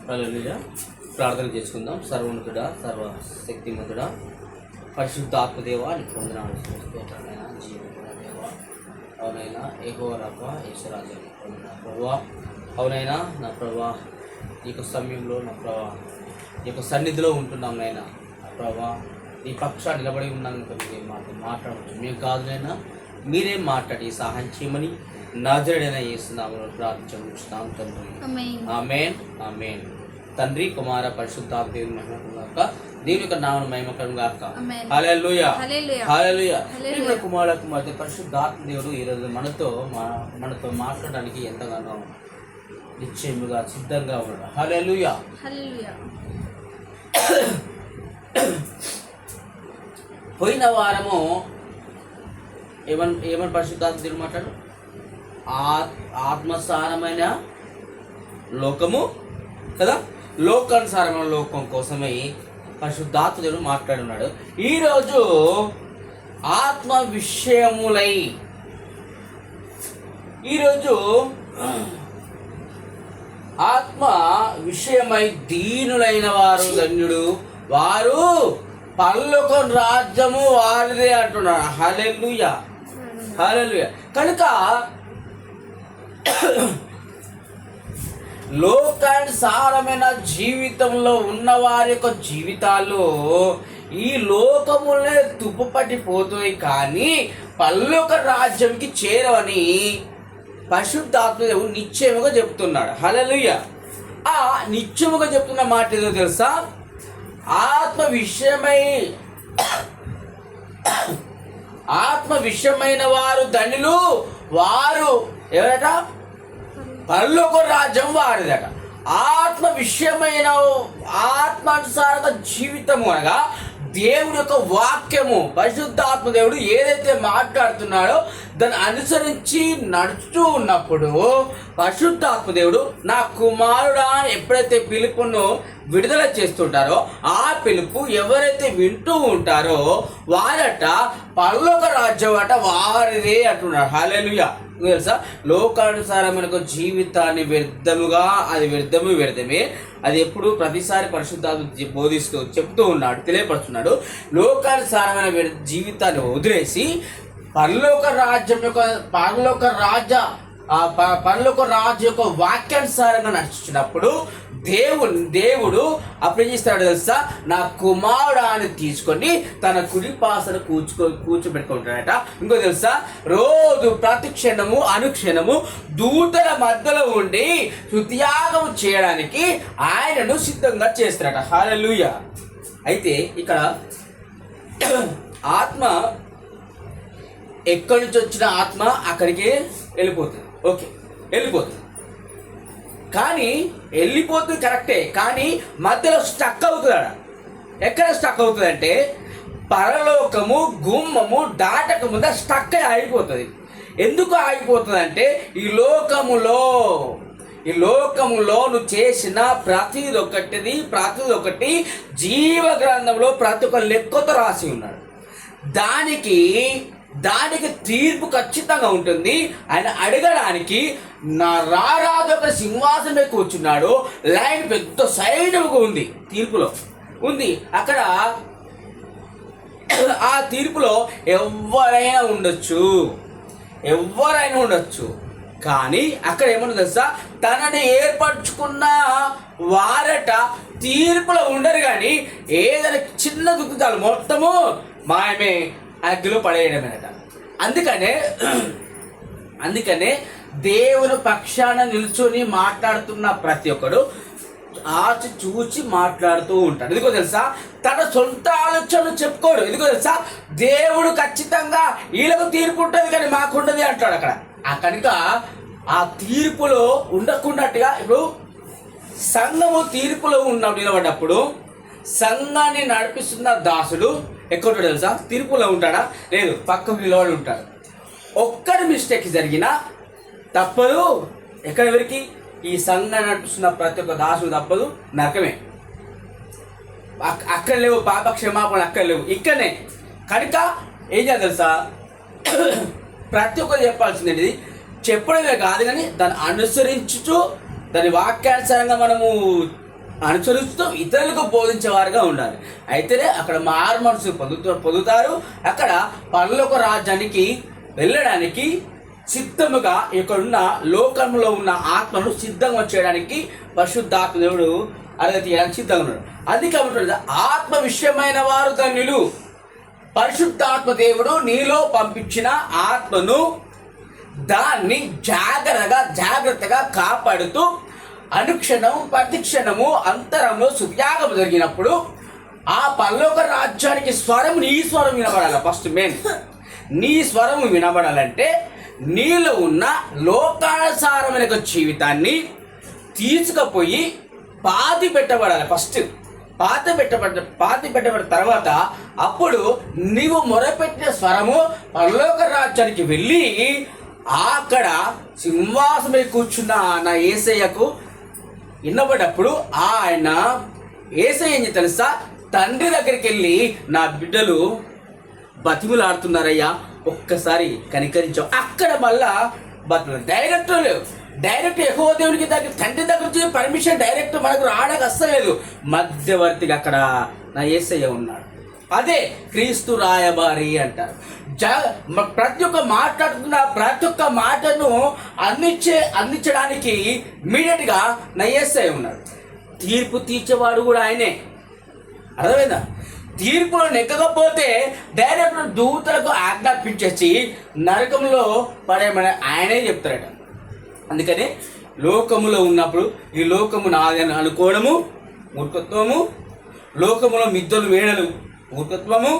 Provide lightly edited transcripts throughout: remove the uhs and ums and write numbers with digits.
హల్లెలూయా. ప్రార్థన చేసుకుందాం. సర్వోన్నతుడా, సర్వశక్తిమంతుడా, పరిశుద్ధ ఆత్మదేవా, నీకు వందనాలు స్తోత్రాలైనా జీవితుడా దేవా. అవునైనా యెహోవా రబ్బా యేసురాజా నీకు వందనాలు ప్రభువా. అవునైనా నా ప్రభువా, ఈ యొక్క సమయంలో నా ప్రభువా ఈ యొక్క సన్నిధిలో ఉంటున్నాం నైనా. నా ప్రభువా నీ పక్షా నిలబడి ఉన్నాను కనుక మీరు మాట్లాడవచ్చు. మేము కాదునైనా మీరే మాట్లాడి సహాయం చేయమని నజరేయుడైన యేసు నామములో ప్రార్థించుచున్నాం తండ్రి. ఆమేన్ ఆమేన్. తండ్రి కుమార పరిశుద్ధాత్మ దేవుని మహిమకరం గాక. దేవుని యొక్క నామమున మహిమకరం గాక. హల్లెలూయా హల్లెలూయా. దేవుని కుమార కుమార్తె పరిశుద్ధాత్మ దేవుడు ఈరోజు మనతో మాట్లాడడానికి ఎంతగానో నిశ్చయముగా సిద్ధంగా ఉన్నాడు. హల్లెలూయా హల్లెలూయా. పోయిన వారము ఏమని పరిశుద్ధాత్మ దేవుడు మాట్లాడు? ఆత్మసారమైన లోకము కదా, లోకానుసారమైన లోకం కోసమై పరిశుద్ధాత్మ దేవుడు మాట్లాడున్నాడు. ఈరోజు ఆత్మ విషయములై, ఈరోజు ఆత్మ విషయమై దీనులైన వారు ధన్యుడు, వారు పరలోక రాజ్యము వారిదే అంటున్నాడు. హల్లెలూయా హల్లెలూయా. కనుక లోకానుసారమైన జీవితంలో ఉన్న వారి యొక్క జీవితాలు ఈ లోకములే తుప్పుపట్టిపోతాయి, కానీ పరలోక రాజ్యంకి చేరవని పరిశుద్ధాత్మ దేవుడు నిశ్చయముగా చెప్తున్నాడు. హల్లెలూయా. ఆ నిశ్చయముగా చెప్తున్న మాట ఏదో తెలుసా? ఆత్మ విషయమైన వారు ధన్యులు, వారు ఎవరట? పరలోక రాజ్యం వారిదట. ఆత్మ విషయమైన ఆత్మానుసారంగా జీవితము అనగా దేవుడి యొక్క వాక్యము, పరిశుద్ధాత్మ దేవుడు ఏదైతే మాట్లాడుతున్నాడో దాన్ని అనుసరించి నడుస్తూ ఉన్నప్పుడు పరిశుద్ధాత్మ దేవుడు నా కుమారుడా ఎప్పుడైతే పిలుపును విడుదల చేస్తుంటారో ఆ పిలుపు ఎవరైతే వింటూ ఉంటారో వారట పరలోక రాజ్యం అట వారిదే అంటున్నాడు. హల్లెలూయా. తెలుసా, లోకానుసారమైన జీవితాన్ని వ్యర్థముగా, అది వ్యర్థమే. అది ఎప్పుడు ప్రతిసారి పరిశుద్ధాత్మ బోధిస్తూ చెప్తూ ఉన్నాడు, తెలియపరుస్తున్నాడు. లోకానుసారమైన జీవితాన్ని వదిలేసి పరలోక రాజ్య యొక్క వాక్యానుసారంగా నడుచుకున్నప్పుడు దేవుడు అప్పుడు ఏం చేస్తాడు తెలుసా? నా కుమారుడాన్ని తీసుకొని తన కుడి పాసన కూర్చోబెట్టుకుంటాడట. ఇంకో తెలుసా, రోజు ప్రతి క్షణము అనుక్షణము దూతల మధ్యలో ఉండి స్తుత్యాగం చేయడానికి ఆయనను సిద్ధంగా చేస్తాడట. హల్లెలూయా. అయితే ఇక్కడ ఆత్మ ఎక్కడి నుంచి వచ్చిన ఆత్మ అక్కడికి వెళ్ళిపోతుంది. ఓకే, వెళ్ళిపోతుంది. కానీ వెళ్ళిపోతుంది కరెక్టే, కానీ మధ్యలో స్టక్ అవుతుందట. ఎక్కడ స్టక్ అవుతుంది అంటే పరలోకము గుమ్మము దాటక ముందు స్టక్ ఆగిపోతుంది. ఎందుకు ఆగిపోతుంది అంటే ఈ లోకములో నువ్వు చేసిన ప్రతిదొకటి జీవ గ్రంథంలో ప్రతి ఒక్క లెక్కతో రాసి ఉన్నాడు. దానికి తీర్పు ఖచ్చితంగా ఉంటుంది. ఆయన అడగడానికి నా రారాజు ఒక సింహాసనమే కూర్చున్నాడు. లైన్ పెద్ద సైడ్గా ఉంది, తీర్పులో ఉంది. అక్కడ ఆ తీర్పులో ఎవరైనా ఉండొచ్చు, కానీ అక్కడ ఏమన్నా తెలుసా? తనని ఏర్పరచుకున్న వారట తీర్పులో ఉండరు, కానీ ఏదైనా చిన్న దుఃఖాలు మొత్తము మాయమే, అగ్గిలో పడేయడమేనట. అందుకనే దేవుని పక్షాన నిల్చొని మాట్లాడుతున్న ప్రతి ఒక్కడు ఆచి చూచి మాట్లాడుతూ ఉంటాడు. ఎందుకో తెలుసా? తన సొంత ఆలోచనలు చెప్పుకోడు. ఎందుకో తెలుసా? దేవుడు ఖచ్చితంగా వీళ్ళకు తీర్పు ఉంటుంది కానీ మాకుండదు అంటాడు. కనుక ఆ తీర్పులో ఉండకున్నట్టుగా ఇప్పుడు సంఘము తీర్పులో నిలబడ్డప్పుడు సంఘాన్ని నడిపిస్తున్న దాసుడు ఎక్కడ ఉంటాడు తెలుసా? తీర్పులో ఉంటాడా? లేదు, పక్కకు నిలబడి ఉంటాడు. ఒక్కరి మిస్టేక్ జరిగినా తప్పదు. ఎవరికి? ఈ సంఘాన్ని నడిపిస్తున్న ప్రతి ఒక్క దాసుడు తప్పదు, నరకమే. అక్కడ లేవు పాప క్షమాపణ, అక్కడ లేవు, ఇక్కడనే. కనుక ఏం చేయాలి తెలుసా? ప్రతి ఒక్కరు చెప్పాల్సింది చెప్పడమే కాదు, కానీ దాన్ని అనుసరించుతూ దాని వాక్యానుసారంగా మనము అనుసరిస్తూ ఇతరులకు బోధించేవారుగా ఉండాలి. అయితేనే అక్కడ మారు మనసు పొందుతారు. అక్కడ పరలోక రాజ్యానికి వెళ్ళడానికి సిద్ధముగా ఇక్కడున్న లోకంలో ఉన్న ఆత్మను సిద్ధంగా చేయడానికి పరిశుద్ధాత్మ దేవుడు అరగతి సిద్ధంగా ఉన్నాడు. అందుకే ఆత్మ విషయమైన వారు ధన్యులు. పరిశుద్ధాత్మ దేవుడు నీలో పంపించిన ఆత్మను దాన్ని జాగ్రత్తగా కాపాడుతూ అనుక్షణం ప్రతిక్షణము అంతరంలో సుత్యాగం జరిగినప్పుడు ఆ పరలోక రాజ్యానికి స్వరం నీ స్వరం వినబడాలి. ఫస్ట్ మెయిన్ నీ స్వరం వినబడాలంటే నీలో ఉన్న లోకానుసారమైన జీవితాన్ని తీసుకుపోయి పాతి పెట్టబడాలి. ఫస్ట్ పాతి పెట్టబడిన తర్వాత అప్పుడు నీవు మొరపెట్టిన స్వరము పరలోక రాజ్యానికి వెళ్ళి అక్కడ సింహాసనమై కూర్చున్న నా యేసయ్యకు వినబడినప్పుడు ఆయన యేసయ్య ఏం తెలుసా, తండ్రి దగ్గరికి వెళ్ళి నా బిడ్డలు బతిములాడుతున్నారయ్యా, ఒక్కసారి కనికరించాం. అక్కడ మళ్ళా బతులు డైరెక్ట్ యెహోవా దేవునికి దగ్గర తండ్రి దగ్గర నుంచి పర్మిషన్ డైరెక్ట్ మనకు రావడానికి అస్సలేదు. మధ్యవర్తిగా అక్కడ నా యేసయ్య ఉన్నాడు. అదే క్రీస్తు రాయబారి అంటారు. ప్రతి ఒక్క మాట్లాడుతున్న ప్రతి ఒక్క మాటను అందించడానికి ఇమీడియట్గా నా యేసయ్య ఉన్నాడు. తీర్పు తీర్చేవాడు కూడా ఆయనే. అర్థమైందా? తీర్పులో నెక్కకపోతే డైరెక్ట్ దూతలకు ఆజ్ఞాపించేసి నరకంలో పడేయమని ఆయనే చెప్తారట. అందుకని లోకములో ఉన్నప్పుడు ఈ లోకము నాది అని అనుకోవడము మూర్ఖత్వము, లోకములో మిద్దలు వేడలు మూర్ఖత్వము,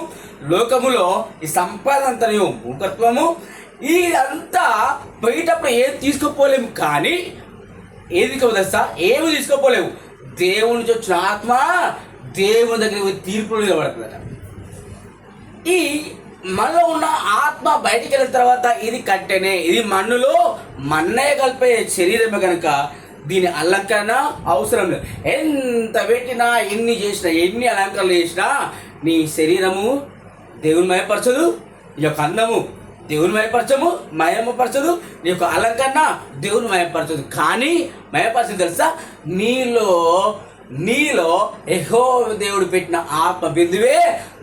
లోకములో ఈ సంపద అంతయు మూర్ఖత్వము. ఇదంతా పోయేటప్పుడు ఏది తీసుకుపోలేము. కానీ ఏది తెలుసా, ఏమి తీసుకోపోలేవు. దేవుని నుంచి వచ్చిన ఆత్మ దేవుని దగ్గర తీర్పులు నిలబడుతుందట. ఈ మనలో ఉన్న ఆత్మ బయటికి వెళ్ళిన తర్వాత ఇది కట్టెనే, ఇది మన్నే కలిపే శరీరమే కనుక దీని అలంకరణ అవసరం లేదు. ఎంత పెట్టినా ఎన్ని చేసినా ఎన్ని అలంకరణలు చేసినా నీ శరీరము దేవుని మయపరచదు, నీ యొక్క అందము దేవుని మయపరచదు, నీ యొక్క అలంకరణ దేవుని మయపరచదు. కానీ మయపరచదు తెలుసా, నీలో యెహోవా దేవుడు పెట్టిన ఆత్మ బిందువే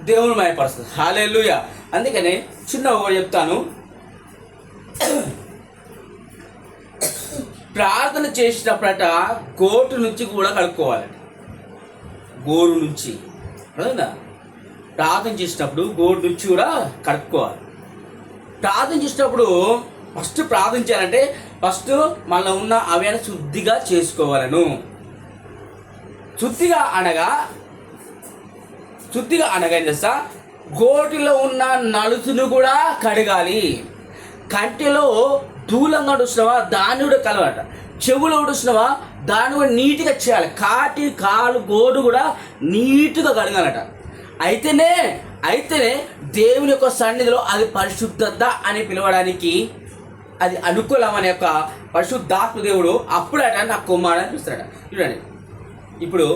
దేవుని మయపరుస్తుంది. హల్లెలూయా. అందుకనే చిన్న ఒకటి చెప్తాను. ప్రార్థన చేసినప్పుడట గోటు నుంచి కూడా కడుక్కోవాలట. గోరు నుంచి అర్థందా? ప్రార్థన చేసినప్పుడు గోటు నుంచి కూడా కడుక్కోవాలి. ప్రార్థన చేసినప్పుడు ఫస్ట్ ప్రార్థన చేయాలంటే ఫస్ట్ మనలో ఉన్న అవయవాన్ని శుద్ధిగా చేసుకోవాలను. శుద్ధిగా అనగా ఏం చేస్తా, గోటిలో ఉన్న నలుసును కూడా కడగాలి. కంటిలో దూలంగా ఉడుస్తున్నావా దాన్ని కూడా కలవట. చెవులో ఉడుస్తున్నావా దాన్ని కూడా నీట్గా చేయాలి. కాలు గోడు కూడా నీట్గా కడగాలట. అయితేనే దేవుని యొక్క సన్నిధిలో అది పరిశుద్ధత అని పిలవడానికి అది అనుకూలం అనే యొక్క పరిశుద్ధాత్మ దేవుడు అప్పుడట నా కుమారుడు అనిపిస్తాడట. చూడండి, ఇప్పుడు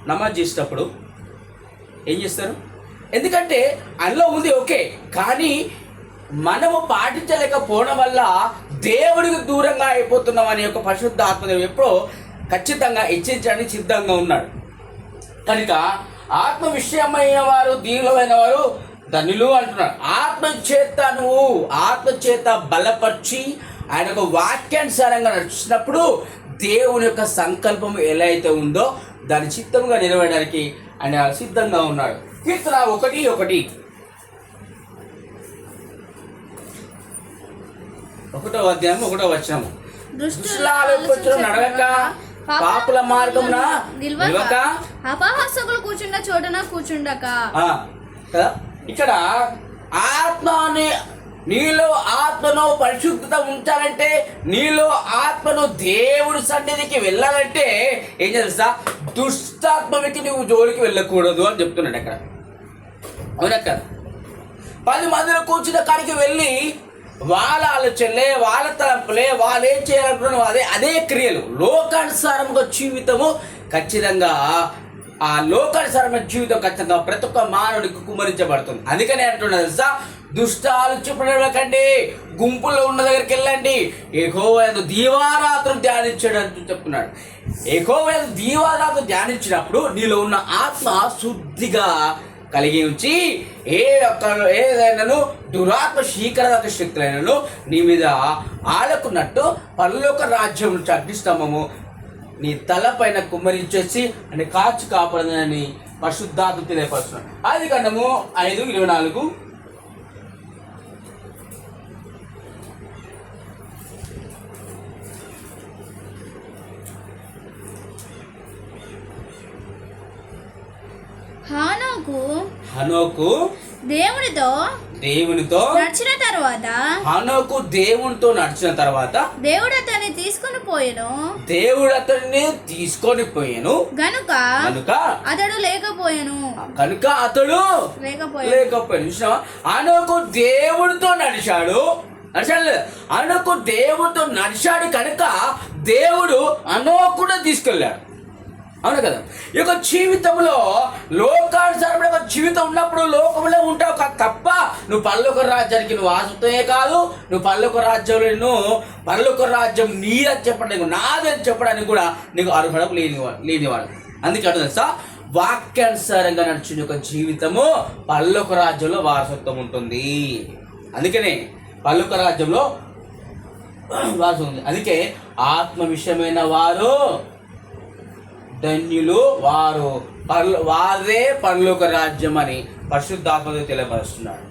నమాజ్ చేసేటప్పుడు ఏం చేస్తారు? ఎందుకంటే అందులో ఉంది ఓకే, కానీ మనము పాటించలేకపోవడం వల్ల దేవుడికి దూరంగా అయిపోతున్నాం అనే యొక్క పరిశుద్ధ ఆత్మదేవుడు ఎప్పుడో ఖచ్చితంగా హెచ్చరించడానికి సిద్ధంగా ఉన్నాడు. కనుక ఆత్మ విషయమైన వారు దీనులమైన వారు ధన్యులు అంటున్నాడు. ఆత్మ చేత బలపరిచి ఆయన ఒక వాక్యానుసారంగా నడిచినప్పుడు దేవుని యొక్క సంకల్పం ఎలా అయితే ఉందో దాని చిత్తంగా నెరవేయడానికి ఆయన సిద్ధంగా ఉన్నాడు. కీర్తన 1:1 1వ అధ్యాయం 1వ వచనం, దుష్టుల ఆలోచనలో నడవక పాపుల మార్గమున నిలవక అపహాసకులు కూర్చున్న చోటన కూర్చుండక. ఇక్కడ నీలో ఆత్మను పరిశుద్ధత ఉంచాలంటే, నీలో ఆత్మను దేవుడి సన్నిధికి వెళ్ళాలంటే ఏం చేస్తా, దుష్టాత్మకి నువ్వు జోలికి వెళ్ళకూడదు అని చెప్తున్నాడు అక్కడ. అవునక్క, 10 మందిలో కూర్చున్న కాడికి వెళ్ళి వాళ్ళ ఆలోచనలే, వాళ్ళ తలంపులే, వాళ్ళు ఏం చేయాలనుకున్నావు అదే క్రియలు. లోకానుసారంగా జీవితము ఖచ్చితంగా ఆ లోకానుసారమైన జీవితం ఖచ్చితంగా ప్రతి ఒక్క మానవుడికి కుమరించబడుతుంది. అందుకనే అంటున్నా తెలుసా, దుష్ట ఆలోచనకండి, గుంపులో ఉన్న దగ్గరికి వెళ్ళండి. యెహోవా దీవారాత్రం ధ్యానించాడు అని చెప్తున్నాడు. యెహోవా దీవారాత్రం ధ్యానించినప్పుడు నీలో ఉన్న ఆత్మ శుద్ధిగా కలిగి ఉంచి ఏదైనాను దురాత్మ శీకరక శక్తులైనను నీ మీద ఆడకున్నట్టు పరలోక రాజ్యం అగ్నిస్తంభము నీ తలపైన కుమ్మరించేసి అని కాచి కాపాడదని పరిశుద్ధాత్మ తెలియపరుస్తున్నాడు. ఆదికాండము 5:24. హనోకు దేవునితో నడిచిన తర్వాత హనోకు దేవునితో నడిచిన తర్వాత దేవుడు అతన్ని తీసుకొని పోయాను గనుక అతడు లేకపోయాను. చూసినావా? హనోకు దేవుడితో నడిచాడు హనోకు దేవుడితో నడిచాడు కనుక దేవుడు హనోకును తీసుకెళ్ళాడు. అవును కదా? ఈ యొక్క జీవితంలో లోకానుసారమైన ఒక జీవితం ఉన్నప్పుడు లోకంలో ఉంటావు తప్ప నువ్వు పరలోక రాజ్యానికి నువ్వు ఆసక్తే కాదు. నువ్వు పరలోక రాజ్యంలో పరలోక రాజ్యం నీదని చెప్పడానికి నాదని చెప్పడానికి కూడా నీకు అర్హత లేనివాడు. అందుకే అర్థం తెలుసా, వాక్యానుసారంగా నడిచిన యొక్క జీవితము పరలోక రాజ్యంలో వారసత్వం ఉంటుంది. అందుకనే పరలోక రాజ్యంలో వారసత్వం ఉంది. అందుకే ఆత్మ విషయమైన వారు ధన్యులు, వారే పరలోక రాజ్యం అని పరిశుద్ధాత్మతో తెలియపరుస్తున్నాడు.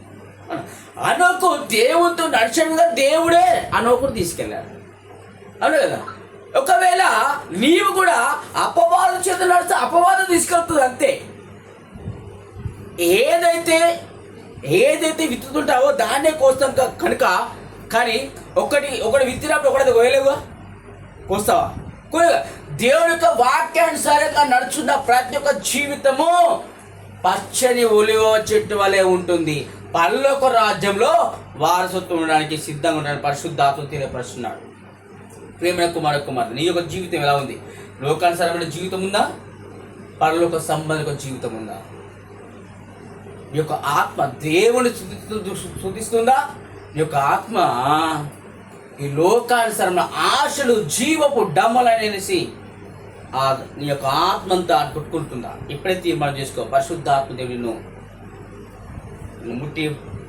హనోకు దేవుడితో నడిచగా దేవుడే హనోకును తీసుకెళ్ళాడు. అవును కదా? ఒకవేళ నీవు కూడా అపవాదం చేత నడిస్తే అపవాదం తీసుకెళ్తుంది అంతే. ఏదైతే విత్తుతుంటావో దాన్నే కోస్తాం కనుక. కానీ ఒకటి విత్తినప్పుడు ఒకటి కోయలేవుగా, కోస్తావా? దేవుడి యొక్క వాక్యానుసారంగా నడుచున్న ప్రతి ఒక్క జీవితము పచ్చని ఒలివ చెట్టు వలె ఉంటుంది. పరలోక రాజ్యంలో వారసత్వం ఉండడానికి సిద్ధంగా ఉండడానికి పరిశుద్ధాత్మ తెలియపరుస్తున్నాడు. ప్రేమ కుమార్ నీ యొక్క జీవితం ఎలా ఉంది? లోకానుసారమైన జీవితం ఉందా? పరలోక సంబంధిక జీవితం ఉందా? నీ యొక్క ఆత్మ దేవుని స్తుతిస్తుందా? నీ యొక్క ఆత్మ ఈ లోకానుసరమైన ఆశలు జీవపు డమ్మలనేసి నీ యొక్క ఆత్మంతా కొట్టుకుంటుందా? ఇప్పుడే తీర్మానం చేసుకో. పరిశుద్ధాత్మ దేవుడు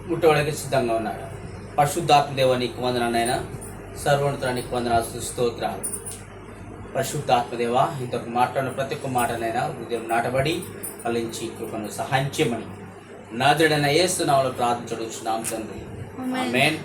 ముట్టవడానికి సిద్ధంగా ఉన్నాడు. పరిశుద్ధాత్మ దేవ నీకు వందనాలైనా, సర్వోన్నతుడా నీకు వందనాలు, స్తోత్రాలు. పరిశుద్ధాత్మ దేవ ఇంతకు మాట్లాడిన ప్రతి ఒక్క మాటనైనా హృదయం నాటబడి ఫలించి కృపను సహాయం చేయమని నాదుడైన యేసు నామములో ప్రార్థించుచున్నాము తండ్రి. ఆమేన్.